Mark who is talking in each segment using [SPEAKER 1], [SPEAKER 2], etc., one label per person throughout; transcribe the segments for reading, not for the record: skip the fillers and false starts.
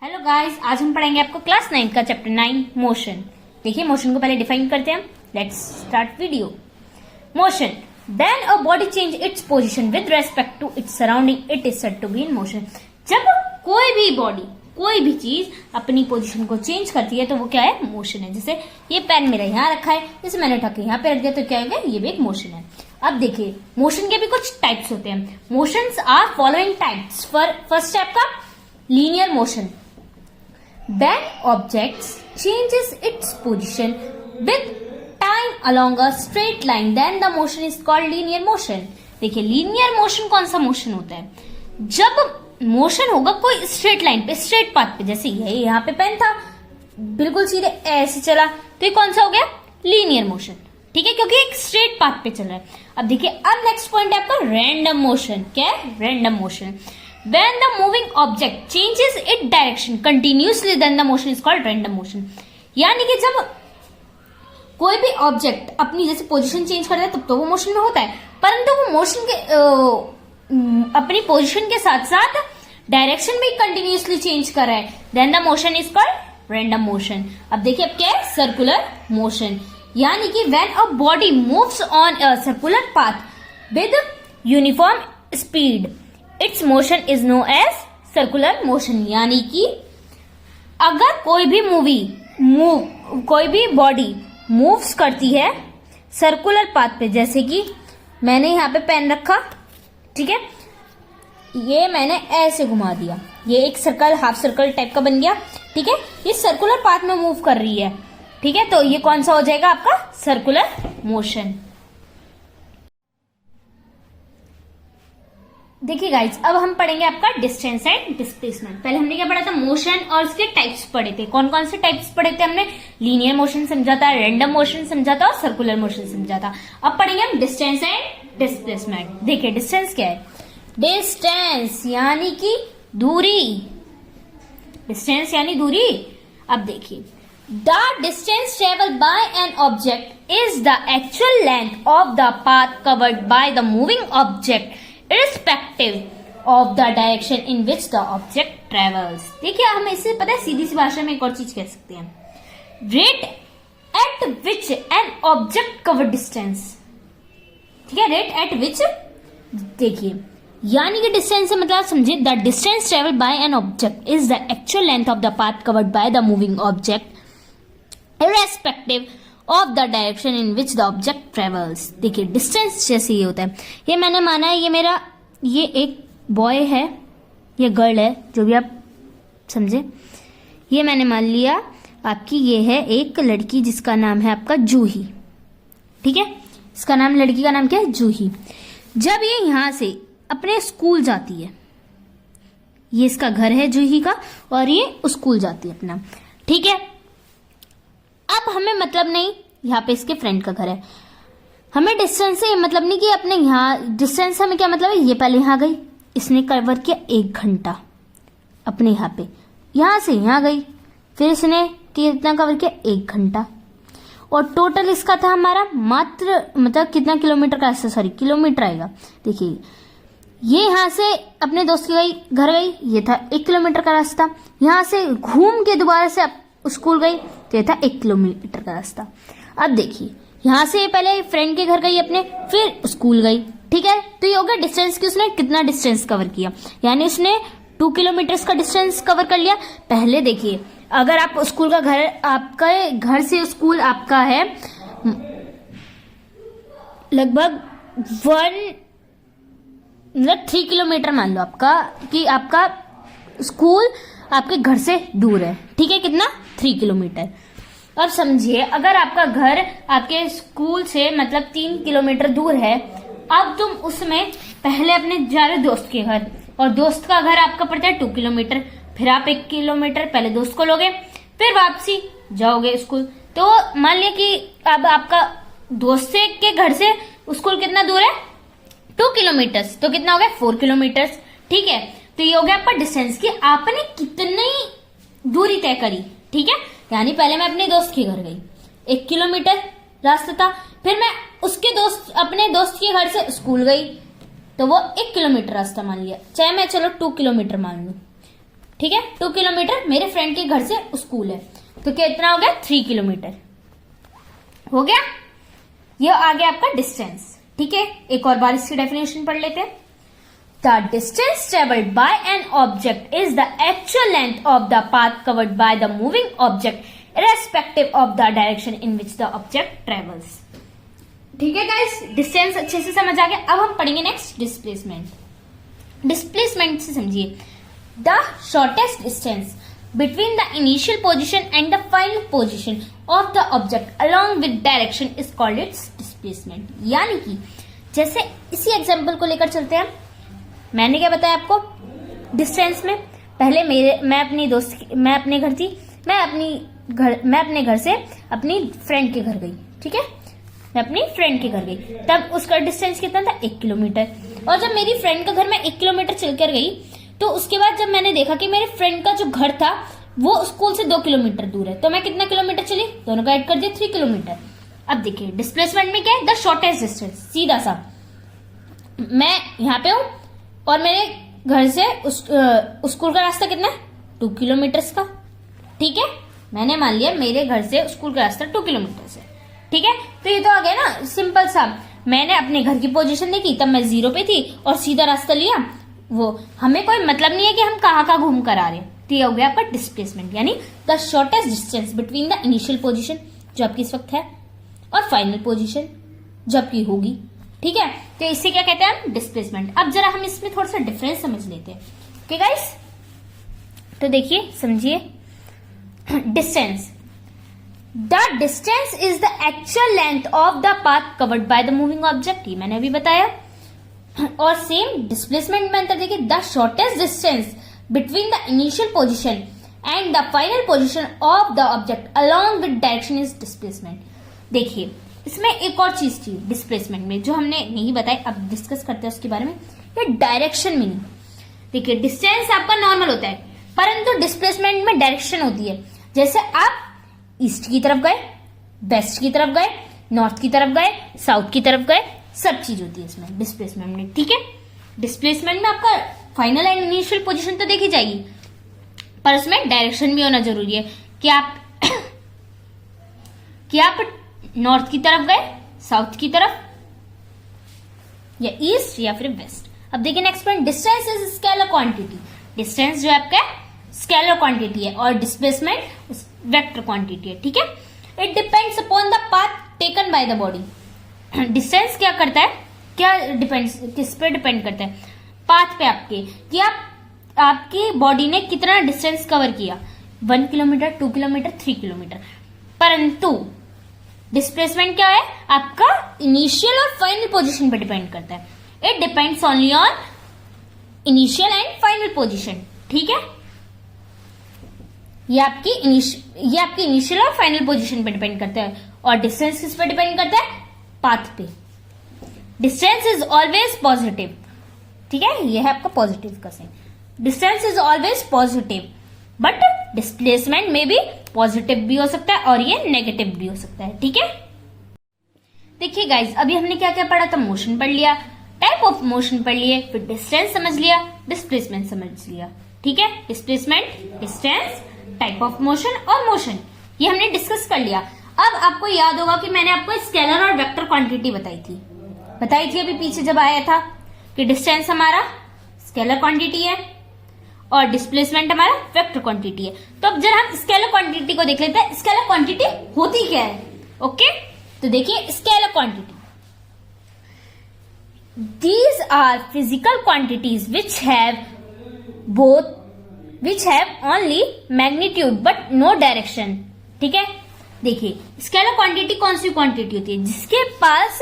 [SPEAKER 1] Hello guys, आज हम पढ़ेंगे आपको क्लास 9 का चैप्टर 9 मोशन। देखिए, मोशन को पहले डिफाइन करते हैं। Let's start video. Motion, when a body change its position with respect to its surrounding, it is said to be in motion. जब कोई भी बॉडी, कोई भी चीज अपनी पोजीशन को चेंज करती है तो वो क्या है? मोशन है। जैसे ये पेन मेरा यहाँ रखा है, जैसे मैंने उठा के यहाँ पे रख दिया तो क्या होगा? ये भी एक मोशन है। अब देखिए, मोशन के भी कुछ टाइप्स होते हैं। Motions are following types. First type का linear motion, when object changes its position with time along a straight line, then the motion is called linear motion। देखिए, लीनियर मोशन कौन सा मोशन होता है? जब मोशन होगा कोई स्ट्रेट लाइन पे, स्ट्रेट पाथ पे। जैसे ये यहाँ पे पेन था, बिल्कुल सीधे ऐसे चला, तो ये कौन सा हो गया? Linear motion. ठीक है, क्योंकि एक स्ट्रेट पाथ पे चल रहा है। अब देखिए, अब नेक्स्ट पॉइंट है आपका रैंडम मोशन। क्या है? Random motion. When the moving object changes its direction continuously, then the motion is called random motion। यानी कि जब कोई भी ऑब्जेक्ट अपनी जैसे पोजीशन चेंज करता है तब तो वो मोशन में होता है, परंतु वो मोशन के अपनी पोजीशन के साथ साथ डायरेक्शन भी कंटिन्यूसली चेंज कर रहा है, then the motion is called random motion. अब देखिए, अब क्या है? Circular motion. यानी कि when a body moves on a circular path with uniform speed, its motion is known as circular motion. यानी कि अगर कोई भी बॉडी मूव्स करती है सर्कुलर पाथ पे, जैसे कि मैंने यहाँ पे पेन रखा, ठीक है, ये मैंने ऐसे घुमा दिया, ये एक सर्कल, हाफ सर्कल टाइप का बन गया। ठीक है, ये सर्कुलर पाथ में मूव कर रही है। ठीक है, तो ये कौन सा हो जाएगा? आपका सर्कुलर मोशन। देखिए गाइज, अब हम पढ़ेंगे आपका डिस्टेंस एंड डिस्प्लेसमेंट। पहले हमने क्या पढ़ा था? मोशन और उसके टाइप्स पढ़े थे। कौन कौन से टाइप्स पढ़े थे हमने? लीनियर मोशन समझा था, रैंडम मोशन समझा था और सर्कुलर मोशन समझा था। अब पढ़ेंगे हम डिस्टेंस एंड डिस्प्लेसमेंट। देखिए, डिस्टेंस क्या है? डिस्टेंस यानी कि दूरी। डिस्टेंस यानी दूरी। अब देखिए, the distance travel by an object is the actual length of the path covered by the moving object irrespective of the direction in which the object travels। देखिए, हम इससे पता है सीधी सी भाषा में एक और चीज कह सकते हैं, rate at which an object cover distance। ठीक है, rate at which। देखिए, यानी कि डिस्टेंस से मतलब समझिए, the distance travel by an object is the actual length of the path covered by the moving object irrespective of the direction in which the object travels. देखिए, distance जैसे ये होता है, ये मैंने माना है ये एक बॉय है, ये गर्ल है, जो भी आप समझे। ये मैंने मान लिया आपकी ये है एक लड़की जिसका नाम है आपका जूही। ठीक है, इसका नाम, लड़की का नाम क्या है? जूही। जब ये यहां से अपने स्कूल जाती है, ये इसका घर है जूही का, और ये स्कूल जाती है अपना। ठीक है, अब हमें मतलब नहीं, यहाँ पे इसके फ्रेंड का घर है, हमें डिस्टेंस से मतलब नहीं कि अपने यहाँ डिस्टेंस हमें क्या मतलब है? ये पहले यहाँ गई, इसने कवर किया 1 घंटा अपने यहाँ पे, यहाँ से यहाँ गई, फिर इसने कितना कवर किया? 1 घंटा। और टोटल इसका था हमारा मात्र मतलब कितना किलोमीटर का रास्ता? सॉरी, किलोमीटर आएगा। देखिए, ये यहाँ से अपने दोस्त के घर गई, ये था 1 किलोमीटर का रास्ता। यहाँ से घूम के दोबारा से स्कूल गई तो ये था 1 किलोमीटर का रास्ता। अब देखिए, यहाँ से पहले फ्रेंड के घर गई अपने, फिर स्कूल गई। ठीक है, तो ये हो गया डिस्टेंस की उसने कितना डिस्टेंस कवर किया, यानी उसने 2 किलोमीटर का डिस्टेंस कवर कर लिया। पहले देखिए, अगर आप स्कूल का घर, आपका घर से स्कूल आपका है लगभग 3 किलोमीटर मान लो आपका, कि आपका स्कूल आपके घर से दूर है। ठीक है, कितना? 3 किलोमीटर। अब समझिए, अगर आपका घर आपके स्कूल से मतलब 3 किलोमीटर दूर है, अब तुम उसमें पहले अपने जा रहे दोस्त के घर, और दोस्त का घर आपका पड़ता है 2 किलोमीटर, फिर आप 1 किलोमीटर पहले दोस्त को लोगे, फिर वापसी जाओगे स्कूल। तो मान लिया कि अब आपका दोस्त से के घर से स्कूल कितना दूर है? 2 किलोमीटर, तो कितना हो गया? 4 किलोमीटर। ठीक है, तो ये हो गया आपका डिस्टेंस कि आपने कितनी दूरी तय करी। ठीक है, यानी पहले मैं अपने दोस्त के घर गई, 1 किलोमीटर रास्ता था, फिर मैं अपने दोस्त के घर से स्कूल गई, तो वो 1 किलोमीटर रास्ता मान लिया, चाहे मैं चलो 2 किलोमीटर मान लू। ठीक है। 2 किलोमीटर मेरे फ्रेंड के घर से स्कूल है, तो कितना हो गया 3 किलोमीटर हो गया। ये आ गया आपका डिस्टेंस। ठीक है, एक और बार इसकी डेफिनेशन पढ़ लेते हैं। The distance travelled by an object is the actual length of the path covered by the moving object irrespective of the direction in which the object travels. ठीक है गाइस, डिस्टेंस अच्छे से समझ आ गया। अब हम पढ़ेंगे नेक्स्ट डिस्प्लेसमेंट। डिस्प्लेसमेंट से समझिए, the shortest distance between the initial position and the final position of the object along with direction is called its displacement. यानी कि जैसे इसी एग्जाम्पल को लेकर चलते हैं। मैंने क्या बताया आपको डिस्टेंस में, पहले मैं अपने घर थी, मैं अपने घर से अपनी फ्रेंड के घर गई। ठीक है, मैं अपनी फ्रेंड के घर गई, तब उसका डिस्टेंस कितना था 1 किलोमीटर। और जब मेरी फ्रेंड का घर मैं 1 किलोमीटर चलकर गई, तो उसके बाद जब मैंने देखा कि मेरे फ्रेंड का जो घर था वो स्कूल से 2 किलोमीटर दूर है, तो मैं कितना किलोमीटर चली, दोनों का ऐड कर दिया 3 किलोमीटर। अब देखिए डिस्प्लेसमेंट में क्या है, द शॉर्टेस्ट डिस्टेंस। सीधा सा मैं यहाँ पे हूं और मेरे घर से स्कूल का रास्ता कितना है 2 किलोमीटर का। ठीक है, मैंने मान लिया मेरे घर से स्कूल का रास्ता 2 किलोमीटर है। ठीक है, तो ये तो आ गया ना सिंपल सा। मैंने अपने घर की पोजीशन देखी, तब मैं 0 पे थी और सीधा रास्ता लिया। वो हमें कोई मतलब नहीं है कि हम कहाँ घूम कर आ रहे हैं। तो ये हो गया आपका डिस्प्लेसमेंट, यानी the shortest distance between the initial position जो आपकी इस वक्त है और फाइनल पोजीशन जो आपकी होगी। ठीक है, तो इसे क्या कहते हैं हम, डिस्प्लेसमेंट। अब जरा हम इसमें थोड़ा सा डिफरेंस समझ लेते हैं। ओके गाइस, तो देखिए समझिए, distance, the distance is the actual length of the path covered by the moving object. ये मैंने अभी बताया। और सेम डिस्प्लेसमेंट में अंतर देखिए, the shortest distance between the initial position and the final position of the object along with direction is displacement. देखिए इसमें एक और चीज थी डिस्प्लेसमेंट में जो हमने नहीं बताई, अब डिस्कस करते हैं उसके बारे में। ये डायरेक्शन में नहीं। देखिए डिस्टेंस आपका नॉर्मल होता है, परंतु डिस्प्लेसमेंट में डायरेक्शन होती है। जैसे आप ईस्ट की तरफ गए, वेस्ट की तरफ गए, नॉर्थ की तरफ गए, साउथ की तरफ गए, सब चीज होती है इसमें डिस्प्लेसमेंट में। ठीक है, डिस्प्लेसमेंट में आपका फाइनल एंड इनिशियल पोजीशन तो देखी जाएगी, पर उसमें डायरेक्शन भी होना जरूरी है कि आप नॉर्थ की तरफ गए, साउथ की तरफ, या ईस्ट या फिर वेस्ट। अब देखिए next point, distance is scalar quantity. Distance जो आपका स्केलर क्वांटिटी है और डिस्प्लेसमेंट वेक्टर क्वांटिटी है। ठीक है, it depends upon the path taken by the body. Distance क्या करता है, क्या डिपेंड्स, किस पे डिपेंड करता है, पाथ पे आपके, कि आपकी बॉडी ने कितना डिस्टेंस कवर किया, 1 किलोमीटर, 2 किलोमीटर, 3 किलोमीटर। परंतु डिस्प्लेसमेंट क्या है, आपका इनिशियल और फाइनल पोजीशन पे डिपेंड करता है। It depends only on initial and final position. ठीक है, ये आपकी इनिशियल और फाइनल पोजीशन पे डिपेंड करता है। और डिस्टेंस किस पे डिपेंड करता है, पाथ पे। Distance is always positive. ठीक है, ये है आपका पॉजिटिव का sign. Distance is always positive, but displacement में भी पॉजिटिव भी हो सकता है और ये नेगेटिव भी हो सकता है। ठीक है, देखिए गाइज, अभी हमने क्या क्या पढ़ा था, मोशन पढ़ लिया, टाइप ऑफ मोशन पढ़ लिए, फिर डिस्टेंस समझ लिया, डिस्प्लेसमेंट समझ लिया। ठीक है, displacement, distance, type of motion और मोशन, ये हमने डिस्कस कर लिया। अब आपको याद होगा कि मैंने आपको स्केलर और वेक्टर क्वांटिटी बताई थी अभी पीछे जब आया था, कि डिस्टेंस हमारा स्केलर क्वांटिटी है और डिस्प्लेसमेंट हमारा वेक्टर क्वांटिटी है। तो अब जरा हम स्केलर क्वांटिटी को देख लेते हैं, स्केलर क्वांटिटी होती क्या है। ओके, तो देखिए scalar quantity, these are physical quantities which have only magnitude but no direction। ठीक है, देखिए स्केलर क्वांटिटी कौन सी क्वांटिटी होती है, जिसके पास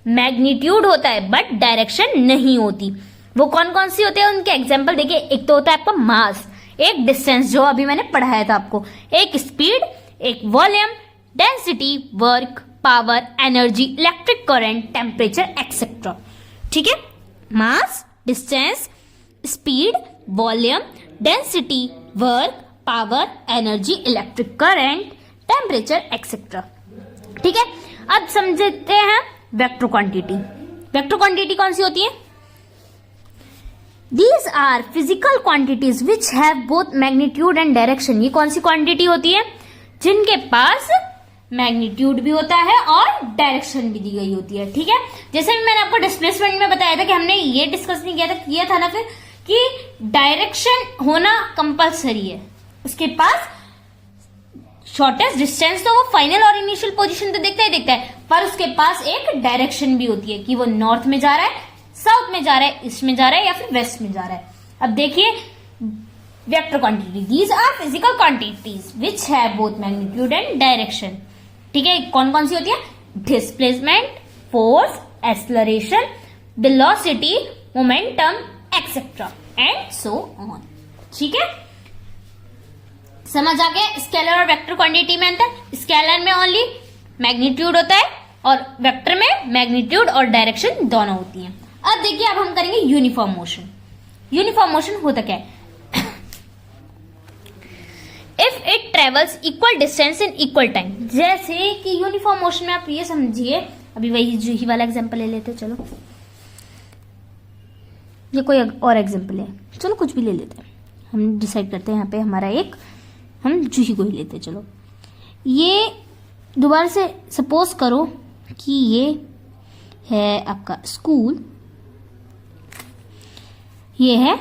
[SPEAKER 1] मैग्नीट्यूड होता है बट डायरेक्शन नहीं होती। वो कौन कौन सी होते हैं, उनके एग्जाम्पल देखिए। एक तो होता है आपका मास, एक डिस्टेंस जो अभी मैंने पढ़ाया था आपको, एक स्पीड, एक volume, density, work, power, energy, electric current, temperature etcetera. ठीक है, mass, distance, speed, volume, density, work, power, energy, electric current, temperature etcetera. ठीक है, अब समझते हैं वेक्टर क्वांटिटी। वेक्टर क्वांटिटी कौन सी होती है, these are physical quantities which have both magnitude and direction. ये कौन सी क्वांटिटी होती है? जिनके पास मैग्नीट्यूड भी होता है और डायरेक्शन भी दी गई होती है। ठीक है, जैसे भी मैंने आपको डिस्प्लेसमेंट में बताया था कि हमने ये डिस्कस नहीं किया था ना फिर कि डायरेक्शन होना कंपलसरी है। उसके पास शॉर्टेस्ट डिस्टेंस तो वो फाइनल और इनिशियल पोजीशन तो देखता है, पर उसके पास एक डायरेक्शन भी होती है कि वो नॉर्थ में जा रहा है, साउथ में जा रहा है, ईस्ट में जा रहा है या फिर वेस्ट में जा रहा है। अब देखिए vector quantity, these are physical quantities which have both magnitude and direction. ठीक है, कौन कौन सी होती है? Displacement, force, acceleration, velocity, momentum etcetera and so on. ठीक है, समझ आ गया स्केलर और वेक्टर क्वांटिटी में अंतर? स्केलर में ओनली मैग्नीट्यूड होता है और वेक्टर में मैग्नीट्यूड और डायरेक्शन दोनों होती हैं। अब देखिए, अब हम करेंगे यूनिफॉर्म मोशन। यूनिफॉर्म मोशन होता क्या है? If it travels equal distance in equal time. जैसे कि यूनिफॉर्म मोशन में आप ये समझिए, अभी वही जूही वाला एग्जांपल ले लेते हैं। चलो ये कोई और एग्जांपल है, चलो कुछ भी ले लेते हैं। हम डिसाइड करते हैं यहाँ पे हमारा एक, हम जूही को ही लेते हैं। चलो ये दोबारा से सपोज करो कि ये है आपका स्कूल, ये है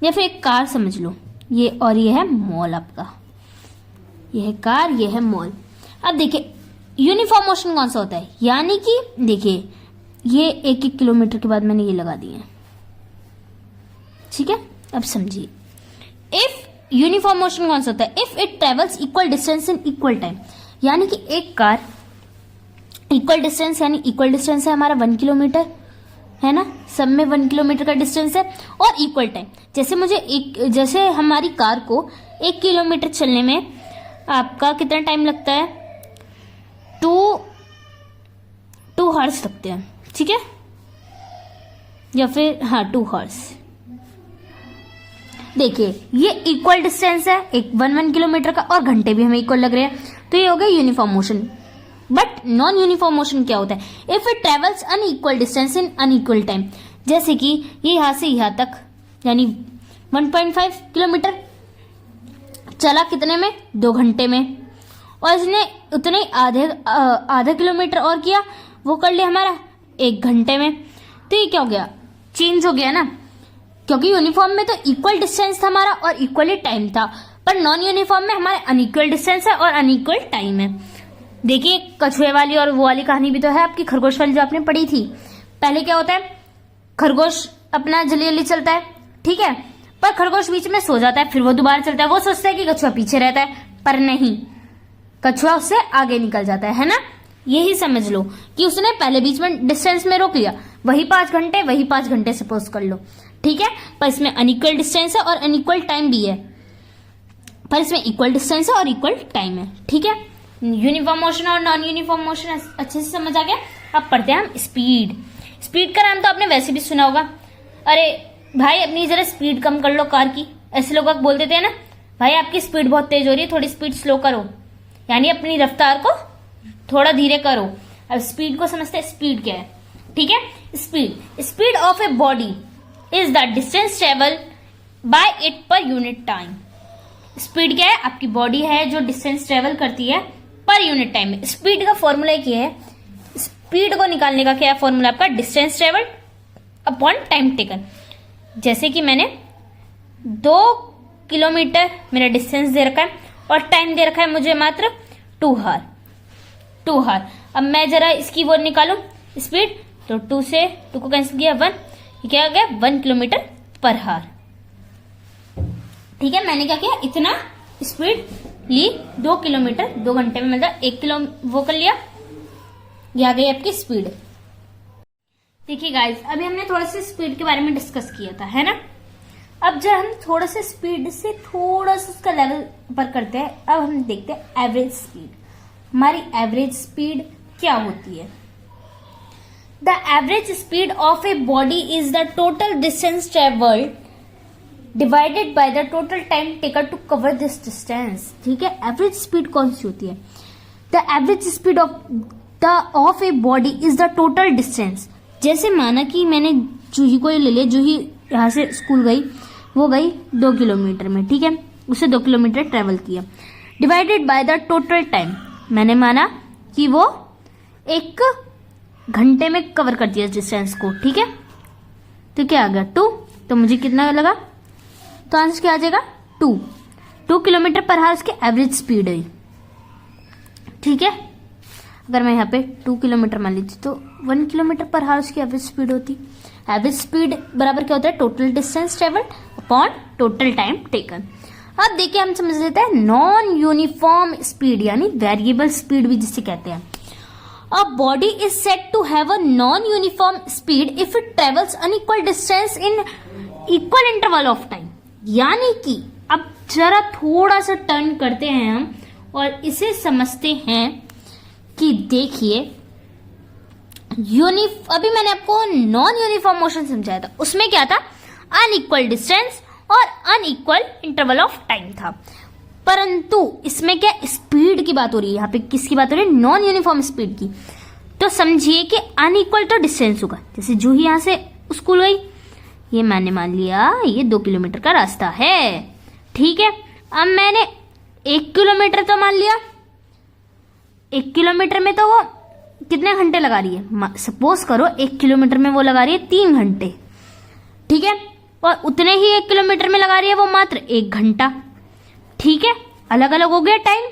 [SPEAKER 1] या फिर एक कार समझ लो, ये और ये है मॉल आपका। ये है कार, ये है मॉल। अब देखिए यूनिफॉर्म मोशन कौन सा होता है? यानी कि देखिए ये 1-1 किलोमीटर के बाद मैंने ये लगा दिए हैं। ठीक है, अब समझिए इफ यूनिफॉर्म मोशन कौन सा होता है? If it travels equal distance in equal time. यानी कि एक कार इक्वल डिस्टेंस, यानी इक्वल डिस्टेंस है हमारा 1 किलोमीटर, है ना, सब में 1 किलोमीटर का डिस्टेंस है और इक्वल टाइम। जैसे हमारी कार को 1 किलोमीटर चलने में आपका कितना टाइम लगता है? 2 हॉर्स लगते हैं। ठीक है, या फिर हाँ 2 हॉर्स। देखिए ये इक्वल डिस्टेंस है, एक 1 किलोमीटर का, और घंटे भी हमें इक्वल लग रहे हैं, तो ये हो गया uniform motion. But non uniform motion क्या होता है? If it travels unequal distance in unequal time. जैसे कि ये यहां से यहां तक यानी 1.5 किलोमीटर चला कितने में? 2 घंटे में, और इसने उतने आधा किलोमीटर और किया, वो कर लिया हमारा 1 घंटे में। तो ये क्या हो गया? चेंज हो गया ना, क्योंकि यूनिफॉर्म में तो इक्वल डिस्टेंस था हमारा और इक्वली टाइम था, पर नॉन यूनिफॉर्म में हमारे अनइक्वल डिस्टेंस है और अनइक्वल टाइम है। देखिए कछुए वाली और वो वाली कहानी भी तो है आपकी, खरगोश वाली जो आपने पढ़ी थी। पहले क्या होता है? खरगोश अपना जल्दी जल्दी चलता है, ठीक है, पर खरगोश बीच में सो जाता है, फिर वो दोबारा चलता है। वो सोचता है कि कछुआ पीछे रहता है, पर नहीं, कछुआ उससे आगे निकल जाता है ना। यही समझ लो कि उसने पहले बीच में डिस्टेंस में रोक लिया, वही 5 घंटे सपोज कर लो, ठीक है, पर इसमें अनइक्वल डिस्टेंस है और अनइक्वल टाइम भी है, पर इसमें इक्वल डिस्टेंस है और इक्वल टाइम है। ठीक है, यूनिफॉर्म मोशन और नॉन यूनिफॉर्म मोशन अच्छे से समझ आ गया। अब पढ़ते हैं हम स्पीड। स्पीड का नाम तो आपने वैसे भी सुना होगा। अरे भाई अपनी जरा स्पीड कम कर लो कार की, ऐसे लोग बोल देते हैं ना, भाई आपकी स्पीड बहुत तेज हो रही है, थोड़ी स्पीड स्लो करो, यानी अपनी रफ्तार को थोड़ा धीरे करो। अब स्पीड को समझते हैं, स्पीड क्या है? ठीक है, speed of a body is the distance travel by it per unit time. Speed क्या है? आपकी बॉडी है जो डिस्टेंस ट्रेवल करती है पर यूनिट टाइम में। स्पीड का फॉर्मूला क्या है? स्पीड को निकालने का क्या है फॉर्मूला आपका? Distance travel upon time taken. जैसे कि मैंने 2 किलोमीटर मेरा डिस्टेंस दे रखा है और टाइम दे रखा है मुझे मात्र 2 हार। अब मैं जरा इसकी वो निकालूं स्पीड, तो 2 से 2 को कैंसिल किया 1, ये क्या हो गया? 1 किलोमीटर पर हार। ठीक है, मैंने क्या किया? इतना स्पीड ली, 2 किलोमीटर 2 घंटे में, मतलब 1 किलो वो कर लिया, ये आ गई आपकी स्पीड। देखिए गाइस, अभी हमने थोड़ा सा स्पीड के बारे में डिस्कस किया था, है ना। अब जब हम थोड़ा सा स्पीड से थोड़ा सा उसका लेवल ऊपर करते हैं, अब हम देखते हैं एवरेज स्पीड। हमारी एवरेज स्पीड क्या होती है? The average speed of a body is the total distance travelled divided by the total time taken to cover this distance. ठीक है, एवरेज स्पीड कौन सी होती है? The average speed of a body is the total distance. जैसे माना कि मैंने जूही को ले लिया, जूही यहाँ से स्कूल गई, वो गई 2 किलोमीटर में, ठीक है, उसे 2 किलोमीटर ट्रेवल किया, divided by the total time, मैंने माना कि वो 1 घंटे में कवर करती है डिस्टेंस को, ठीक है। तो क्या आ गया 2, तो मुझे कितना लगा, तो आंसर क्या आ जाएगा 2 किलोमीटर पर आवर उसकी एवरेज स्पीड है, ठीक है। अगर मैं यहाँ पे 2 किलोमीटर मान लीजिए तो 1 किलोमीटर पर आवर उसकी एवरेज स्पीड होती। एवरेज स्पीड बराबर क्या होता है, total distance travelled upon total time taken. अब देखिए हम समझ लेते हैं नॉन यूनिफॉर्म स्पीड यानी वेरिएबल स्पीड भी जिसे कहते हैं। A body is said to have a non uniform speed if it travels unequal distance in equal interval of time. यानी कि अब जरा थोड़ा सा टर्न करते हैं हम और इसे समझते हैं कि देखिए अभी मैंने आपको नॉन यूनिफॉर्म मोशन समझाया था, उसमें क्या था, अनइक्वल डिस्टेंस और अनइक्वल इंटरवल ऑफ टाइम था। परंतु इसमें क्या स्पीड की बात हो रही है, यहाँ पे किसकी बात हो रही है, नॉन यूनिफॉर्म स्पीड की। तो समझिए कि अनइक्वल तो डिस्टेंस होगा, जैसे जो ही यहाँ से स्कूल गई, ये मैंने मान लिया ये 2 किलोमीटर का रास्ता है, ठीक है। अब मैंने 1 किलोमीटर तो मान लिया, 1 किलोमीटर में तो वो कितने घंटे लगा रही है, सपोज करो 1 किलोमीटर में वो लगा रही है 3 घंटे, ठीक है, और उतने ही 1 किलोमीटर में लगा रही है वो मात्र 1 घंटा, ठीक है। अलग अलग हो गया टाइम,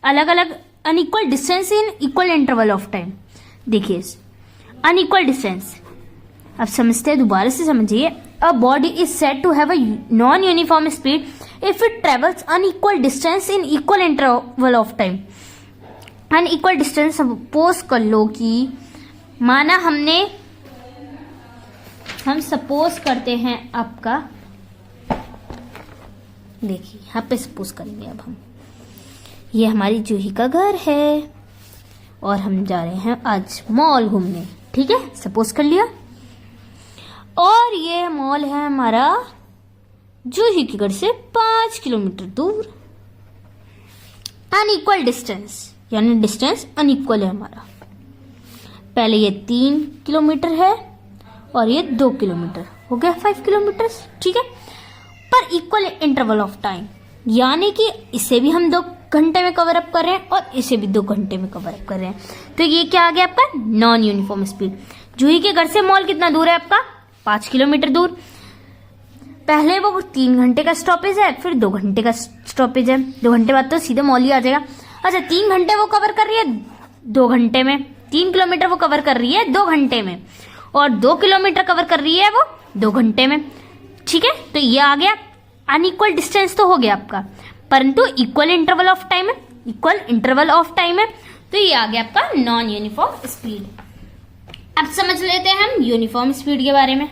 [SPEAKER 1] अलग अलग unequal distance in equal interval of time. देखिए अनइक्वल डिस्टेंस, अब समझते हैं, दोबारा से समझिए। A body is said to have a non uniform speed if it travels unequal distance in equal interval of time. Unequal distance suppose कर लो कि माना हम सपोज करते हैं आपका, देखिए यहाँ पे सपोज करेंगे अब हम, ये हमारी जूही का घर है और हम जा रहे हैं आज मॉल घूमने, ठीक है, सपोज कर लिया। और ये मॉल है हमारा जूही के घर से 5 किलोमीटर दूर। अनइक्वल डिस्टेंस यानी डिस्टेंस अनइक्वल है हमारा, पहले ये 3 किलोमीटर है और ये 2 किलोमीटर, हो गया 5 किलोमीटर, ठीक है, पर इक्वल इंटरवल ऑफ टाइम, यानी कि इसे भी हम 2 घंटे में कवर अप कर रहे हैं और इसे भी 2 घंटे में कवर अप कर रहे हैं। तो ये क्या आ गया आपका नॉन यूनिफॉर्म स्पीड। जूही के घर से मॉल कितना दूर है आपका, 5 किलोमीटर दूर। पहले वो 3 घंटे का स्टॉपेज है, फिर 2 घंटे का स्टॉपेज है, 2 घंटे बाद तो सीधे मॉल ही आ जाएगा। अच्छा 3 घंटे वो कवर कर रही है 2 घंटे में, 3 किलोमीटर वो कवर कर रही है 2 घंटे में, और 2 किलोमीटर कवर कर रही है वो 2 घंटे में, ठीक है। तो ये आ गया अनइक्वल डिस्टेंस तो हो गया आपका, परंतु इक्वल इंटरवल ऑफ टाइम है, इक्वल इंटरवल ऑफ टाइम है, तो ये आ गया आपका नॉन यूनिफॉर्म स्पीड। अब समझ लेते हैं हम यूनिफॉर्म स्पीड के बारे में।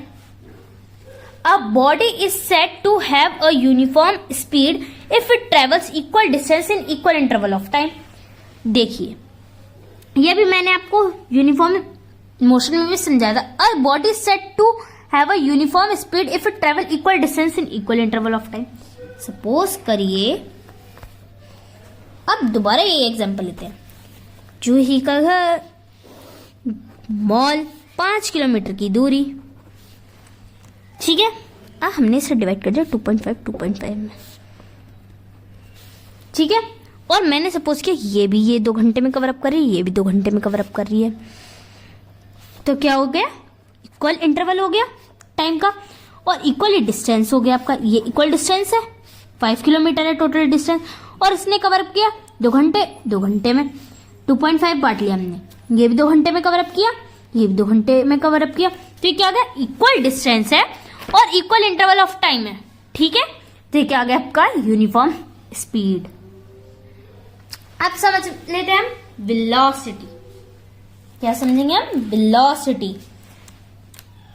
[SPEAKER 1] A body is said to have a uniform speed if it travels equal distance in equal interval of time. देखिए ये भी मैंने आपको यूनिफॉर्म मोशन में भी समझाया था। A body is said to have a uniform speed if it travel equal distance in equal interval of time. Suppose करिए, अब दोबारा ये एग्जांपल लेते हैं, जूही का घर, मॉल, 5 किलोमीटर की दूरी, ठीक है। हमने इसे डिवाइड कर दिया 2.5 में, ठीक है। और मैंने सपोज किया ये 2 घंटे में कवर अप कर रही है, ये भी 2 घंटे में कवर अप कर रही है, तो क्या हो गया, इक्वल इंटरवल हो गया टाइम का, और इक्वली डिस्टेंस हो गया आपका। ये इक्वल डिस्टेंस है, 5 किलोमीटर है टोटल डिस्टेंस, और इसने कवर अप किया 2 घंटे, 2 घंटे में 2.5 बांट लिया हमने, ये भी 2 घंटे में कवर अप किया, ये भी 2 घंटे में कवर अप किया, तो ये क्या आ गया, इक्वल डिस्टेंस है और इक्वल इंटरवल ऑफ टाइम है, ठीक है। तो ये क्या आ गया आपका यूनिफॉर्म स्पीड। अब समझ लेते हैं हम वेलोसिटी। क्या समझेंगे हम, velocity.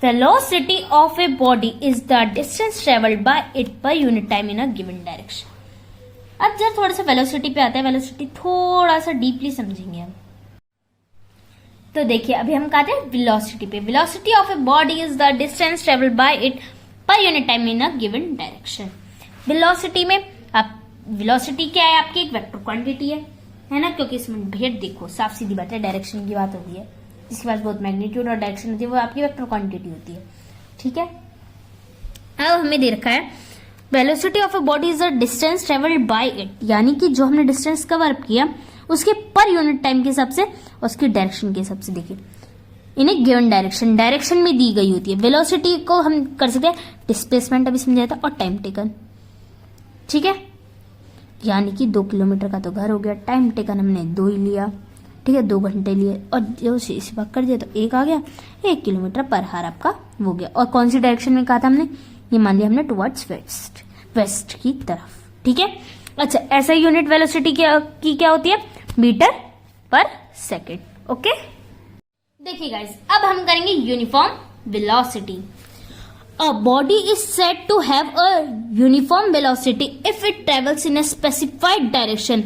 [SPEAKER 1] Velocity of a body is the distance traveled by it per unit time in a given direction. अब जब थोड़ा सा वेलोसिटी पे आता है, वेलोसिटी थोड़ा सा डीपली समझेंगे हम। तो देखिए अभी हम कहते हैं वेलोसिटी पे। Velocity of a body is the distance travelled by it per unit time in a given direction. Velocity में अब वेलोसिटी क्या है आपकी, एक वेक्टर क्वांटिटी है ना, क्योंकि इसमें भेद देखो साफ सीधी बात है, डायरेक्शन की बात होती है, जिसके पास बहुत मैग्नीट्यूड और डायरेक्शन होती है वो आपकी वेक्टर क्वांटिटी होती है, ठीक है। अब हमें दे रखा है velocity of a body is the distance travelled by it, यानी कि जो हमने डिस्टेंस कवर किया उसके पर यूनिट टाइम के हिसाब से, उसकी डायरेक्शन के हिसाब से। देखिए इन ए गिवन डायरेक्शन में दी गई होती है। वेलोसिटी को हम कर सकते हैं डिस्प्लेसमेंट, अभी समझाया था, और टाइम टेकन। ठीक है, यानी कि 2 किलोमीटर का तो घर हो गया, टाइम टेकन हमने 2 ही लिया। ठीक है, 2 घंटे लिए, और जो इसे भाग कर दिया तो 1 आ गया। 1 किलोमीटर पर हार आपका हो गया। और कौन सी डायरेक्शन में कहा था हमने, ये मान लिया हमने टुवर्ड्स वेस्ट की तरफ। ठीक है, अच्छा ऐसा यूनिट वेलोसिटी की क्या होती है, मीटर पर सेकेंड। ओके, देखिए गाइस अब हम करेंगे uniform velocity. A body is said to have a uniform velocity if it travels in a specified direction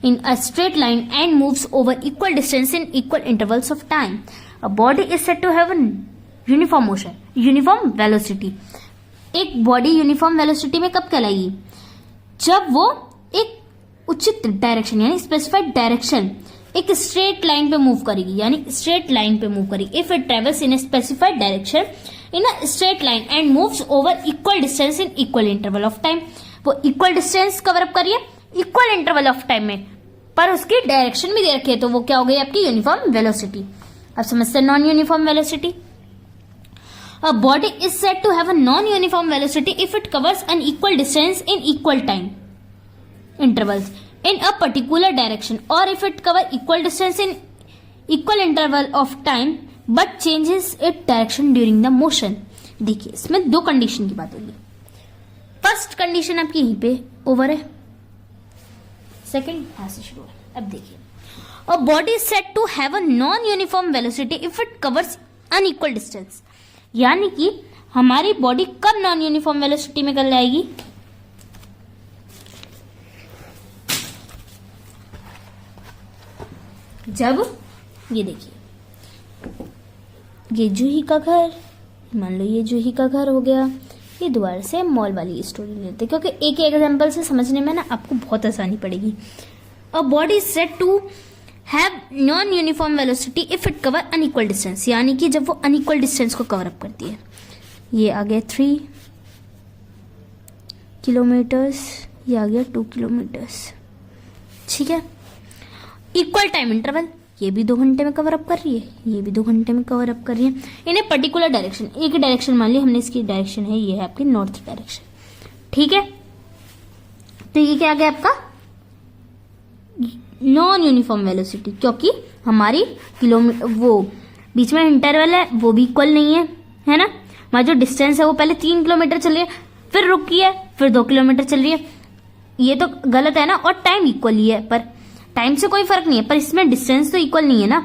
[SPEAKER 1] in a straight line and moves over equal distance in equal intervals of time. A body is said to have a uniform motion, uniform velocity. एक body uniform velocity में कब कहलाएगी, जब वो एक उचित direction यानी specified direction एक स्ट्रेट लाइन पे मूव करेगी, यानी स्ट्रेट लाइन पे मूव करेगी। If it travels in a specified direction in a straight line and moves over equal distance in equal interval of time, वो इक्वल डिस्टेंस कवर अप करिए equal interval of time में, पर उसकी direction भी दे रखी है, तो वो क्या हो गई आपकी यूनिफॉर्म वेलोसिटी। अब समझते हैं non uniform velocity. A body is said to have a non uniform velocity if it covers an equal distance in equal time intervals in a particular direction, और if it cover equal distance in equal interval of time but changes it direction during the motion. देखिए इसमें 2 condition की बात होगी। First condition आपकी यहीं पे over है, सेकेंड यहां से शुरू है। अब देखिए a body is said to have a non uniform velocity if it covers unequal distance, यानी कि हमारी बॉडी कब नॉन यूनिफॉर्म वेलोसिटी में कर जाएगी, जब ये देखिए ये जूही का घर, मान लो ये जूही का घर हो गया, ये दोबारा से मॉल वाली स्टोरी लेते, क्योंकि एक एग्जांपल से समझने में ना आपको बहुत आसानी पड़ेगी। A body is said to have non uniform velocity if it cover unequal distance, यानी कि जब वो अनइक्वल डिस्टेंस को कवर अप करती है। ये आ गया 3 किलोमीटर्स, ये आ गया 2 किलोमीटर्स। ठीक है, इक्वल टाइम इंटरवल, ये भी 2 घंटे में कवर अप कर रही है, ये भी 2 घंटे में कवर अप कर रही है। इन्हें पर्टिकुलर डायरेक्शन, एक डायरेक्शन मान ली हमने, इसकी डायरेक्शन है ये है आपकी नॉर्थ डायरेक्शन। ठीक है, तो ये क्या आ गया आपका नॉन यूनिफॉर्म वेलोसिटी, क्योंकि हमारी किलोमीटर वो बीच में इंटरवल है वो भी इक्वल नहीं है ना। हमारी जो डिस्टेंस है वो पहले 3 किलोमीटर चल रही है, फिर रुकी है, फिर 2 किलोमीटर चल रही है, ये तो गलत है ना। और टाइम इक्वल ही है, पर टाइम से कोई फर्क नहीं है, पर इसमें डिस्टेंस तो इक्वल नहीं है ना।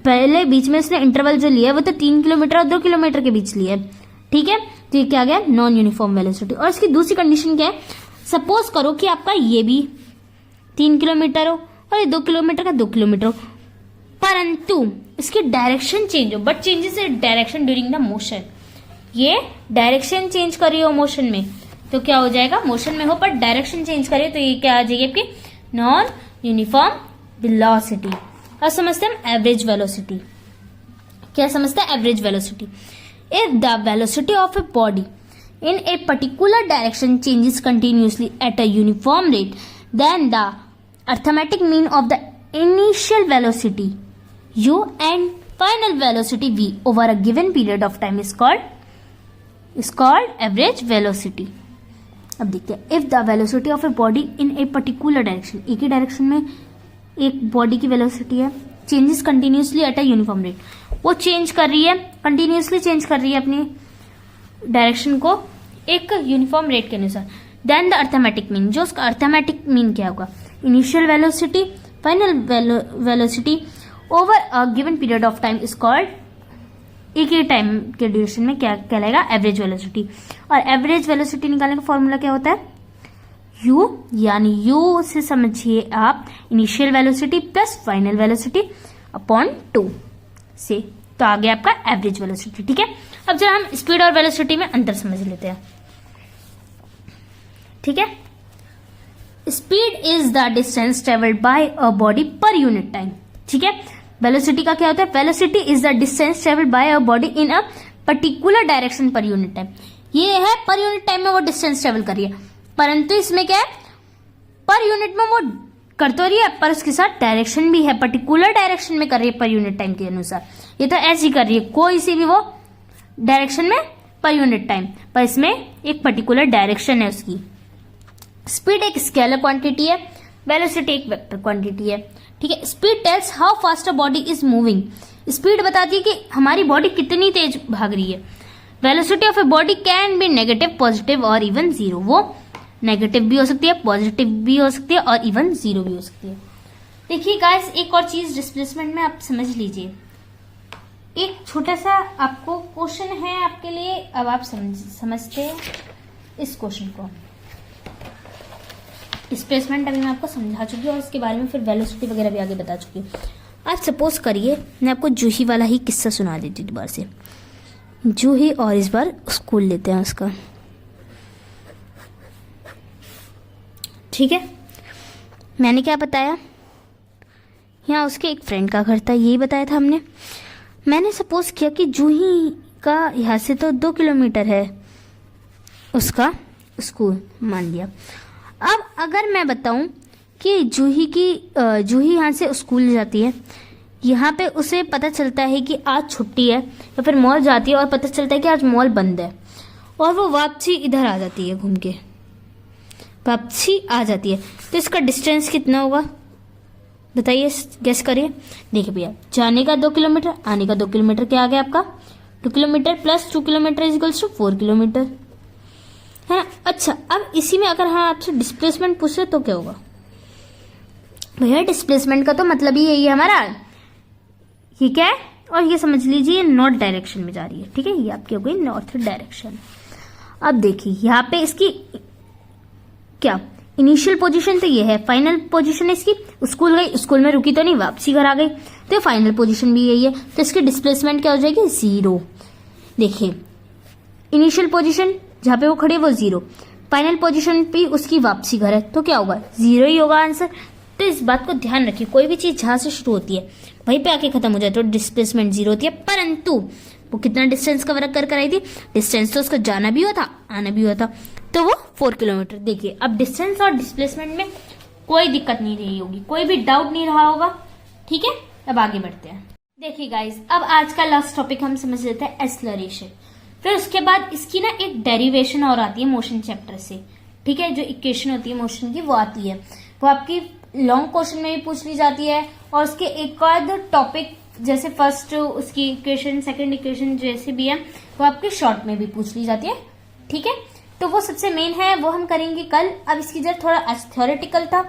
[SPEAKER 1] पहले बीच में इसने इंटरवल जो लिया है वो तो 3 किलोमीटर और 2 किलोमीटर के बीच लिया है। ठीक है, तो ये क्या गया नॉन यूनिफॉर्म वेलोसिटी। और इसकी दूसरी कंडीशन क्या है, सपोज करो कि आपका ये भी 3 किलोमीटर हो और ये 2 किलोमीटर का 2 किलोमीटर हो, परंतु इसकी डायरेक्शन चेंज हो, but changes direction during the motion. ये डायरेक्शन चेंज करी हो मोशन में, तो क्या हो जाएगा, मोशन में हो पर डायरेक्शन चेंज करे, तो ये क्या आ जाएगी आपकी नॉन यूनिफॉर्म वेलोसिटी। अब समझते हैं एवरेज वेलोसिटी। क्या समझते हैं average velocity, if the velocity of a body in a particular direction changes continuously at a uniform rate, then the arithmetic mean of the initial velocity u and final velocity v over a given period of time is called average velocity. अब देखते हैं, if the velocity of a body in a particular direction, एक ही direction में एक body की velocity है, changes continuously at a uniform rate, वो change कर रही है, कंटिन्यूसली चेंज कर रही है अपनी डायरेक्शन को एक यूनिफॉर्म रेट के अनुसार, देन द अर्थमेटिक मीन, जो उसका अर्थमेटिक मीन क्या होगा, initial velocity final velocity over a given period of time is called, एक ही टाइम के ड्यूरेशन में क्या कहलाएगा, एवरेज वेलोसिटी। और एवरेज वेलोसिटी निकालने का फॉर्मूला क्या होता है, u, यानी u से समझिए आप initial velocity plus final velocity upon 2 से, तो आ गया आपका एवरेज वेलोसिटी। ठीक है, अब जरा हम स्पीड और वेलोसिटी में अंतर समझ लेते हैं। ठीक है, speed is the distance travelled by a body per unit time. ठीक है, वेलोसिटी का क्या होता है, velocity is the distance travelled by a body in a particular direction per unit time, ये है पर यूनिट टाइम में वो डिस्टेंस ट्रेवल कर रही है, परंतु इसमें क्या है, पर यूनिट में वो कर तो रही है पर उसके साथ डायरेक्शन भी है, पर्टिकुलर डायरेक्शन में कर रही है पर यूनिट टाइम के अनुसार। ये तो ऐसी कर रही है कोई सी भी वो डायरेक्शन में पर यूनिट टाइम, पर इसमें एक पर्टिकुलर डायरेक्शन है उसकी। स्पीड एक स्केलर क्वांटिटी है, वेलोसिटी एक वेक्टर क्वांटिटी है। ठीक है, speed tales how fast a body is moving. Speed बताती है कि हमारी बॉडी कितनी तेज भाग रही है। Velocity of a body can be negative, positive और इवन जीरो। वो नेगेटिव भी हो सकती है, पॉजिटिव भी हो सकती है और इवन जीरो भी हो सकती है। देखिए गाइस, एक और चीज डिस्प्लेसमेंट में आप समझ लीजिए। एक छोटा सा आपको क्वेश्चन है आपके लिए, अब आप समझते हैं इस क्वेश्चन को। डिस्प्लेसमेंट अभी मैं आपको समझा चुकी हूँ और इसके बारे में फिर वेलोसिटी वगैरह भी आगे बता चुकी हूँ। आप सपोज करिए मैं आपको जूही वाला ही किस्सा सुना देती हूँ दोबारा से। जूही और इस बार स्कूल लेते हैं उसका, ठीक है। मैंने क्या बताया, यहाँ उसके एक फ्रेंड का घर था, यही बताया था हमने। मैंने सपोज किया कि जूही का यहाँ से तो 2 किलोमीटर है उसका स्कूल, मान लिया। अब अगर मैं बताऊं कि जूही यहाँ से स्कूल जाती है, यहाँ पे उसे पता चलता है कि आज छुट्टी है, या फिर मॉल जाती है और पता चलता है कि आज मॉल बंद है, और वो वापसी इधर आ जाती है, घूम के वापसी आ जाती है, तो इसका डिस्टेंस कितना होगा बताइए, गेस करिए। देखिए भैया, जाने का 2 किलोमीटर, आने का 2 किलोमीटर, क्या आ गया आपका 2 kilometre plus 2 kilometre equals to 4 kilometre, है ना। अच्छा, अब इसी में अगर हाँ आपसे डिस्प्लेसमेंट पूछे तो क्या होगा भैया, डिस्प्लेसमेंट का तो मतलब ही यही है हमारा, ये क्या है, और ये समझ लीजिए नॉर्थ डायरेक्शन में जा रही है, ठीक है, ये आपकी हो गई नॉर्थ डायरेक्शन। अब देखिए यहाँ पे इसकी क्या इनिशियल पोजीशन तो ये है, फाइनल पोजीशन इसकी स्कूल गई, स्कूल में रुकी तो नहीं, वापसी घर आ गई, तो फाइनल पोजीशन भी यही है, तो इसकी डिस्प्लेसमेंट क्या हो जाएगी 0। देखिए इनिशियल पोजीशन जहां पे वो खड़ी है वो 0, फाइनल पोजीशन पे उसकी वापसी घर है, तो क्या होगा 0 ही होगा आंसर। तो इस बात को ध्यान रखिए, कोई भी चीज जहां से शुरू होती है वहीं पे आके खत्म हो जाए तो डिस्प्लेसमेंट 0 होती है, परंतु वो कितना डिस्टेंस कवर कर आई थी, डिस्टेंस तो उसका जाना भी हुआ था, आना भी हुआ था, तो वो 4 किलोमीटर। देखिए अब डिस्टेंस और डिस्प्लेसमेंट में कोई दिक्कत नहीं रही होगी, कोई भी डाउट नहीं रहा होगा, ठीक है। अब आगे बढ़ते हैं। देखिए गाइस, अब आज का लास्ट टॉपिक हम समझ लेते हैं एक्सेलरेशन। फिर उसके बाद इसकी ना एक डेरिवेशन और आती है मोशन चैप्टर से, ठीक है, जो इक्वेशन होती है मोशन की वो आती है, वो आपकी लॉन्ग क्वेश्चन में भी पूछ ली जाती है, और उसके एक आध टॉपिक जैसे फर्स्ट उसकी इक्वेशन, सेकंड इक्वेशन जैसे भी है वो आपके शॉर्ट में भी पूछ ली जाती है, ठीक है। तो वो सबसे मेन है, वो हम करेंगे कल। अब इसकी जरा थोड़ा थ्योरेटिकल था,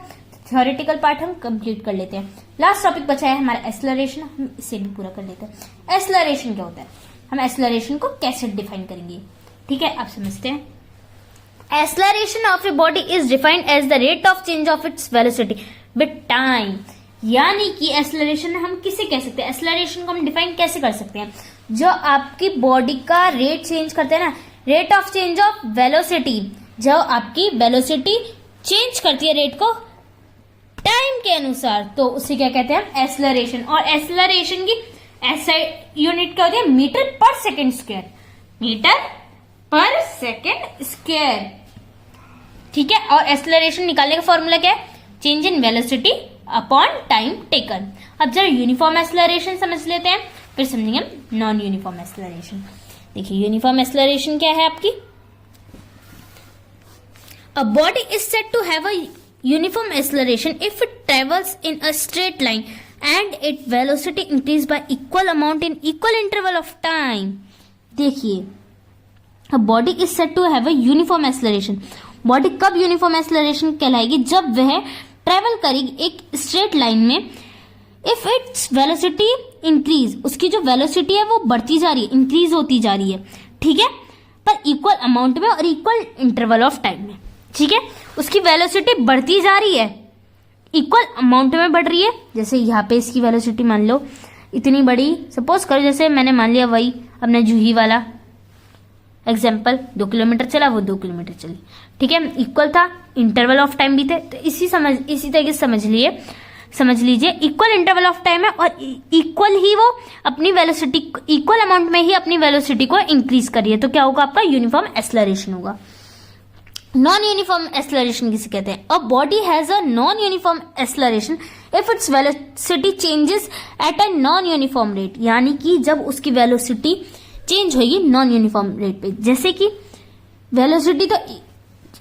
[SPEAKER 1] थ्योरेटिकल पार्ट हम कंप्लीट कर लेते हैं। लास्ट टॉपिक बचा है हमारा एक्सेलरेशन, हम इसे भी पूरा कर लेते हैं। एक्सेलरेशन क्या होता है, हम एक्सेलरेशन को कैसे डिफाइन करेंगे, ठीक है, आप समझते हैं। Acceleration of a body is defined as the rate of change of its velocity with time. यानी कि एक्सेलरेशन हम किसे कह सकते हैं, एक्सेलरेशन को हम डिफाइन कैसे कर सकते हैं, जो आपकी बॉडी का रेट चेंज करते हैं ना, rate of change of velocity, जो आपकी वेलोसिटी चेंज करती है रेट को टाइम के अनुसार, तो उसे क्या कहते हैं हम एक्सेलरेशन। और एक्सेलरेशन की यूनिट क्या होती है, मीटर पर सेकेंड स्क्वायर, मीटर पर सेकेंड स्क्वायर, ठीक है। और एक्सेलरेशन निकालने का फॉर्मूला क्या है, change in velocity upon time taken. अब जरा यूनिफॉर्म एक्सेलरेशन समझ लेते हैं, फिर समझेंगे हम नॉन यूनिफॉर्म एक्सेलरेशन। देखिए यूनिफॉर्म एक्सेलरेशन क्या है आपकी, a body is said to have a uniform acceleration if it travels in a straight line and it velocity increase by equal amount in equal interval of time. देखिए a body is said to have a uniform acceleration, body कब uniform acceleration कहलाएगी, जब वह travel करेगी एक straight line में, if its velocity increase, उसकी जो वेलोसिटी है वो बढ़ती जा रही है, इंक्रीज होती जा रही है, ठीक है, पर इक्वल अमाउंट में और इक्वल इंटरवल ऑफ टाइम में, ठीक है। उसकी वेलोसिटी बढ़ती जा रही है, इक्वल अमाउंट में बढ़ रही है। जैसे यहाँ पे इसकी वेलोसिटी मान लो इतनी बड़ी, सपोज करो जैसे मैंने मान लिया वही अपने जूही वाला एग्जाम्पल, 2 किलोमीटर चला, वो 2 किलोमीटर चली, ठीक है, इक्वल था, इंटरवल ऑफ टाइम भी थे, तो इसी तरीके से समझ लिए समझ लीजिए इक्वल इंटरवल ऑफ टाइम है और इक्वल ही वो अपनी वेलोसिटी, इक्वल अमाउंट में ही अपनी वेलोसिटी को इंक्रीज करिए, तो क्या होगा आपका यूनिफॉर्म एक्सेलरेशन होगा। नॉन यूनिफॉर्म एक्सेलरेशन किसे कहते हैं? A body has a non uniform acceleration if its velocity changes at a non uniform rate, यानी कि जब उसकी वेलोसिटी चेंज होगी नॉन यूनिफॉर्म रेट पे, जैसे कि वेलोसिटी तो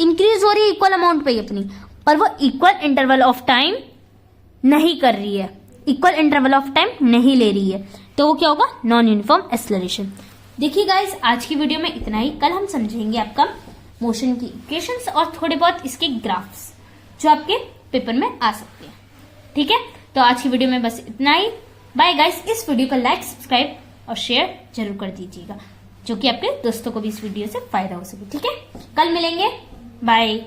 [SPEAKER 1] इंक्रीज हो रही है इक्वल अमाउंट पे ही अपनी, पर वो इक्वल इंटरवल ऑफ टाइम नहीं कर रही है, इक्वल इंटरवल ऑफ टाइम नहीं ले रही है, तो वो क्या होगा? Non uniform acceleration. देखिए गाइस, आज की वीडियो में इतना ही। कल हम समझेंगे आपका मोशन की इक्वेशंस और थोड़े बहुत इसके ग्राफ्स जो आपके पेपर में आ सकते हैं। ठीक है, तो आज की वीडियो में बस इतना ही। Bye guys. इस वीडियो को लाइक, सब्सक्राइब और शेयर जरूर कर दीजिएगा, जो कि आपके दोस्तों को भी इस वीडियो से फायदा हो सके। ठीक है, कल मिलेंगे। बाय।